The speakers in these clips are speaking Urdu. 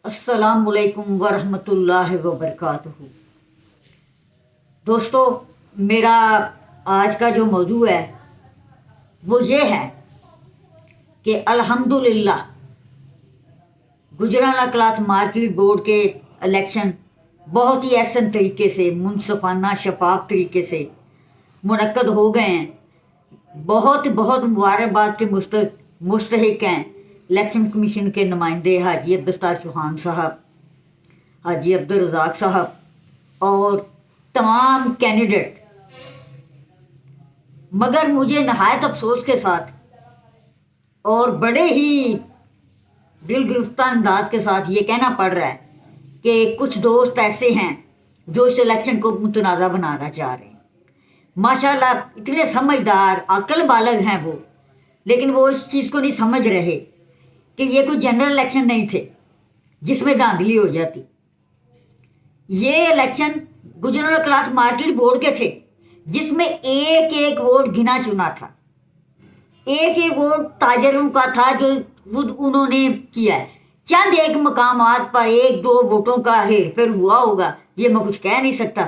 السلام علیکم ورحمۃ اللہ وبرکاتہ۔ دوستو، میرا آج کا جو موضوع ہے وہ یہ ہے کہ الحمدللہ گجرانوالہ کلاتھ مارکیٹ بورڈ کے الیکشن بہت ہی احسن طریقے سے، منصفانہ شفاف طریقے سے منعقد ہو گئے ہیں۔ بہت بہت مبارکباد کے مستحق ہیں الیکشن کمیشن کے نمائندے حاجی عبدالستار چوہان صاحب، حاجی عبدالرزاق صاحب اور تمام کینڈیڈیٹ۔ مگر مجھے نہایت افسوس کے ساتھ اور بڑے ہی دل گرفتہ انداز کے ساتھ یہ کہنا پڑ رہا ہے کہ کچھ دوست ایسے ہیں جو اس الیکشن کو متنازع بنانا چاہ رہے ہیں۔ ماشاءاللہ اتنے سمجھدار عقل بالغ ہیں وہ، لیکن وہ اس چیز کو نہیں سمجھ رہے کہ یہ کوئی جنرل الیکشن نہیں تھے جس میں دھاندلی ہو جاتی۔ یہ election Gujranwala cloth market board کے تھے جس میں ایک ایک ووٹ گنا چنا تھا، ایک ایک ووٹ تاجروں کا تھا جو خود انہوں نے کیا ہے۔ چند ایک مقامات پر ایک دو ووٹوں کا ہیر پھیر ہوا ہوگا، یہ میں کچھ کہہ نہیں سکتا،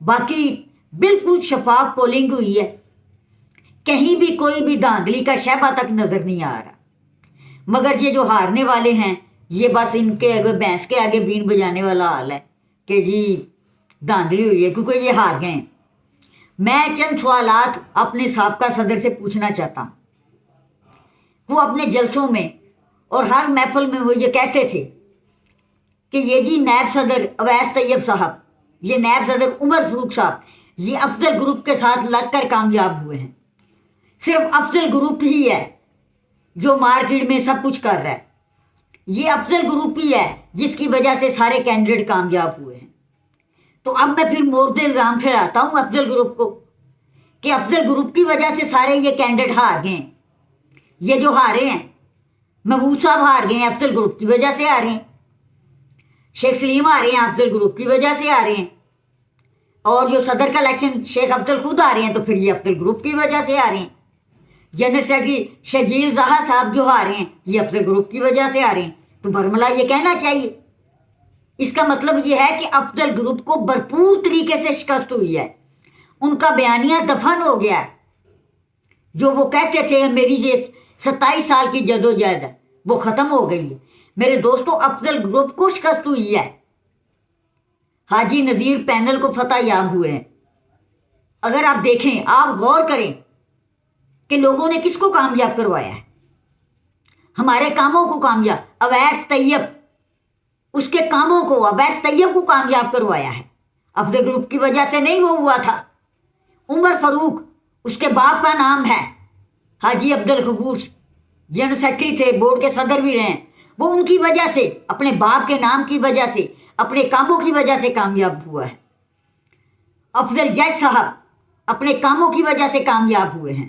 باقی بالکل شفاف پولنگ ہوئی ہے۔ کہیں بھی کوئی بھی دھاندلی کا شائبہ تک نظر نہیں آ رہا۔ مگر یہ جو ہارنے والے ہیں، یہ بس ان کے اگر بھینس کے آگے بین بجانے والا حال ہے کہ جی دھاندلی ہوئی ہے، کیونکہ یہ ہار گئے ہیں۔ میں چند سوالات اپنے سابقہ صدر سے پوچھنا چاہتا ہوں۔ وہ اپنے جلسوں میں اور ہر محفل میں وہ یہ کہتے تھے کہ یہ جی نائب صدر اویس طیب صاحب، یہ نائب صدر عمر فاروق صاحب، یہ افضل گروپ کے ساتھ لگ کر کامیاب ہوئے ہیں۔ صرف افضل گروپ ہی ہے جو مارکیٹ میں سب کچھ کر رہا ہے۔ یہ افضل گروپ ہی ہے جس کی وجہ سے سارے کینڈیڈیٹ کامیاب ہوئے ہیں۔ تو اب میں پھر مورد الزام ٹھہراتا ہوں افضل گروپ کو کہ افضل گروپ کی وجہ سے سارے یہ کینڈیڈیٹ ہار گئے ہیں۔ یہ جو ہارے ہیں، محبوب صاحب ہار گئے ہیں، افضل گروپ کی وجہ سے ہارے ہیں۔ شیخ سلیم ہارے ہیں، افضل گروپ کی وجہ سے ہارے ہیں۔ اور جو صدر کا الیکشن شیخ افضل خود آ رہے ہیں تو پھر یہ افضل گروپ کی وجہ سے آ رہے ہیں۔ جنرل سیکرٹری شجیل زہا صاحب جو آ رہے ہیں، یہ افضل گروپ کی وجہ سے آ رہے ہیں۔ تو برملا یہ کہنا چاہیے، اس کا مطلب یہ ہے کہ افضل گروپ کو بھرپور طریقے سے شکست ہوئی ہے، ان کا بیانیہ دفن ہو گیا ہے۔ جو وہ کہتے تھے میری یہ 27 سال کی جدوجہد ہے، وہ ختم ہو گئی ہے۔ میرے دوستوں، افضل گروپ کو شکست ہوئی ہے۔ حاجی نذیر پینل کو فتح یاب ہوئے ہیں۔ اگر آپ دیکھیں، آپ غور کریں کہ لوگوں نے کس کو کامیاب کروایا ہے۔ ہمارے کاموں کو کامیاب، اویس طیب، اس کے کاموں کو، اویس طیب کو کامیاب کروایا ہے۔ افضل گروپ کی وجہ سے نہیں وہ ہوا تھا۔ عمر فاروق، اس کے باپ کا نام ہے حاجی عبدالغفور، جنرل سیکرٹری تھے، بورڈ کے صدر بھی رہے ہیں، وہ ان کی وجہ سے، اپنے باپ کے نام کی وجہ سے، اپنے کاموں کی وجہ سے کامیاب ہوا ہے۔ افضل جج صاحب اپنے کاموں کی وجہ سے کامیاب ہوئے ہیں۔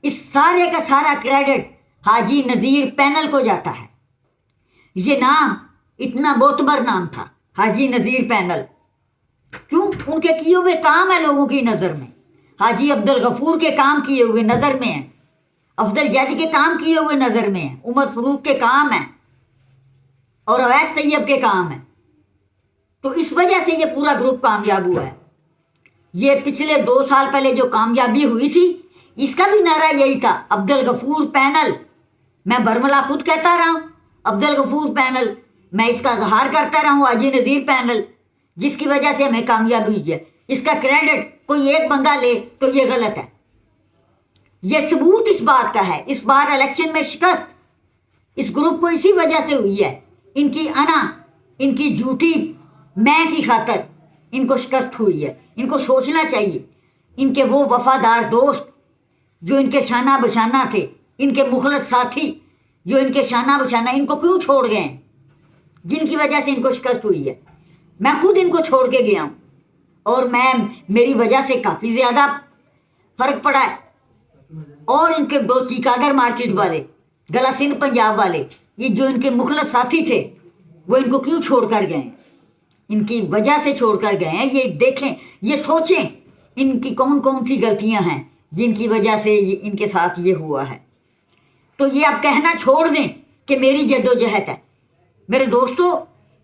اس سارے کا سارا کریڈٹ حاجی نذیر پینل کو جاتا ہے۔ یہ نام اتنا معتبر نام تھا، حاجی نذیر پینل، کیوں؟ ان کے کیے ہوئے کام ہے لوگوں کی نظر میں۔ حاجی عبدالغفور کے کام کیے ہوئے نظر میں ہیں، افضل جج کے کام کیے ہوئے نظر میں ہیں، عمر فاروق کے کام ہیں اور اویس طیب کے کام ہیں۔ تو اس وجہ سے یہ پورا گروپ کامیاب ہوا ہے۔ یہ پچھلے 2 سال پہلے جو کامیابی ہوئی تھی، اس کا بھی نعرہ یہی تھا، عبدالغفور پینل۔ میں برملا خود کہتا رہا ہوں عبدالغفور پینل، میں اس کا اظہار کرتا رہا ہوں حاجی نذیر پینل، جس کی وجہ سے ہمیں کامیابی ہوئی ہے۔ اس کا کریڈٹ کوئی ایک بندہ لے تو یہ غلط ہے۔ یہ ثبوت اس بات کا ہے، اس بار الیکشن میں شکست اس گروپ کو اسی وجہ سے ہوئی ہے۔ ان کی انا، ان کی جھوٹی میں کی خاطر ان کو شکست ہوئی ہے۔ ان کو سوچنا چاہیے، ان کے وہ وفادار دوست جو ان کے شانہ بشانہ تھے، ان کے مخلص ساتھی جو ان کے شانہ بشانہ، ان کو کیوں چھوڑ گئے ہیں، جن کی وجہ سے ان کو شکست ہوئی ہے۔ میں خود ان کو چھوڑ کے گیا ہوں اور میری وجہ سے کافی زیادہ فرق پڑا ہے۔ اور ان کے دو چیکاگر مارکیٹ والے، گلا سندھ پنجاب والے، یہ جو ان کے مخلص ساتھی تھے، وہ ان کو کیوں چھوڑ کر گئے ہیں؟ ان کی وجہ سے چھوڑ کر گئے ہیں۔ یہ دیکھیں، یہ سوچیں ان کی کون کون سی غلطیاں ہیں جن کی وجہ سے ان کے ساتھ یہ ہوا ہے۔ تو یہ اب کہنا چھوڑ دیں کہ میری جدوجہد ہے۔ میرے دوستو،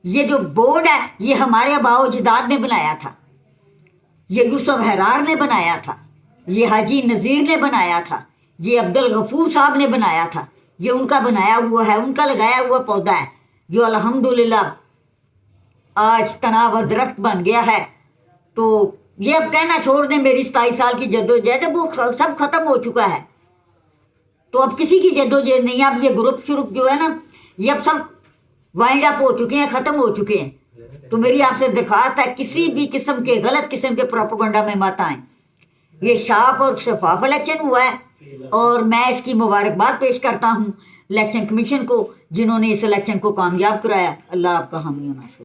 یہ جو بورڈ ہے یہ ہمارے آباء و اجداد نے بنایا تھا، یہ یوسف حرار نے بنایا تھا، یہ حاجی نذیر نے بنایا تھا، یہ عبدالغفور صاحب نے بنایا تھا، یہ ان کا بنایا ہوا ہے، ان کا لگایا ہوا پودا ہے جو الحمدللہ آج تناور درخت بن گیا ہے۔ تو یہ اب کہنا چھوڑ دیں میری 27 سال کی جدوجہد وہ سب ختم ہو چکا ہے، تو اب کسی کی جدوجہد نہیں ہے، اب یہ گروپ شروپ جو ہے نا یہ اب سب وائنڈ اپ ہو چکے ہیں، ختم ہو چکے ہیں۔ تو میری آپ سے درخواست ہے کسی بھی قسم کے غلط قسم کے پروپیگنڈا میں مت آئیں۔ یہ صاف اور شفاف الیکشن ہوا ہے اور میں اس کی مبارکباد پیش کرتا ہوں الیکشن کمیشن کو جنہوں نے اس الیکشن کو کامیاب کرایا۔ اللہ آپ کا حامی و ناصر۔